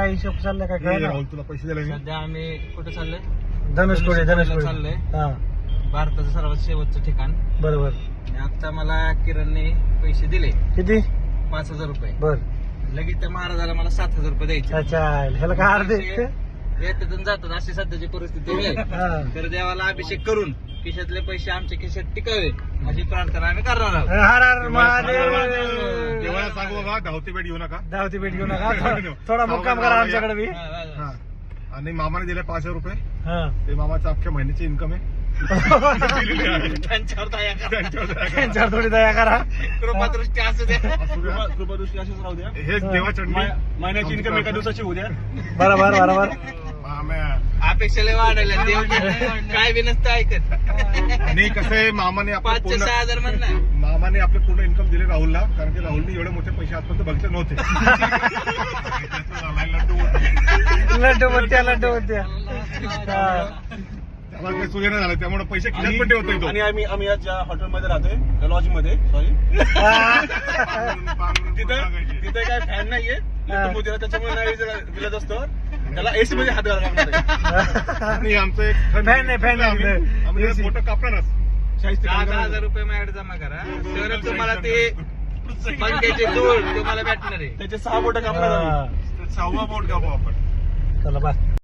काय हिशोब चाललाय काय हे कळलं राहुल तुला पैसे दिले मी. सध्या आम्ही कुठे चाललोय? धनुषकोडी चाललोय. हा भारताचं सर्वात शेवटचं ठिकाण. बरोबर. आणि आता मला किरणने पैसे दिले किती? 5,000 रुपये. बर. लगेच त्या महाराजाला मला 7,000 रुपये द्यायचे. अच्छा ह्याला काय अर्धे येतात जातात अशी सध्याची परिस्थिती आहे. हा. तर देवाला अभिषेक करून खिशातले पैसे आमच्या खिशात टिकावे अशी प्रार्थना आम्ही करणार आहोत. हर हर महादेव. देवाला सांगू बाबा धावती भेट घेऊ नका. धावती भेट घेऊ नका. थोडा मुक्काम करा आमच्याकडे बी. हा. आणि मामाने दिले 5,000 रुपये. हा. ते मामाचं अख्ख्या महिन्याची इन्कम आहे. त्यांच्यावर दया करा. त्यांच्यावर थोडी दया करा. कृपादृष्टी असू द्या. कृपादृष्टी अशीच राहू द्या. हेच देवा चढणी. महिन्याची इन्कम एका दिवसाची होऊ द्या. बरोबर बरोबर. अपेक्षा लय वाढायला देव काय बी नसतं ऐकत. आणि कसं आहे मामाने आपलं 5,000-6,000 म्हणणार. मामाने आपले पूर्ण इन्कम दिले राहुलला, कारण की राहुलने एवढे मोठे पैसे आजपर्यंत बघितले नव्हते. लड्डू बत्त्या लड्डू बत्त्या. त्याला काही सुविधा झालं त्यामुळे पैसे खिशात पण ठेवतो येतो. आणि आम्ही आज ज्या हॉटेलमध्ये राहतोय लॉज मध्ये सॉरी तिथे काय फॅन नाहीये मोदीला त्याच्यामुळे नाही दिलं असतं त्याला एसी मध्ये हात घालायला लागणार. आणि आमचं एक फॅन नाही, फॅन नाही. आम्ही फोटो कापणारच. 10,000 रुपये माझ्याकडे जमा करा तर तुम्हाला ते पंख्याचे दूर तुम्हाला भेटणार आहे. त्याचे 6 बोट कापणार. 6वा बोट गाव आपण. चला बस.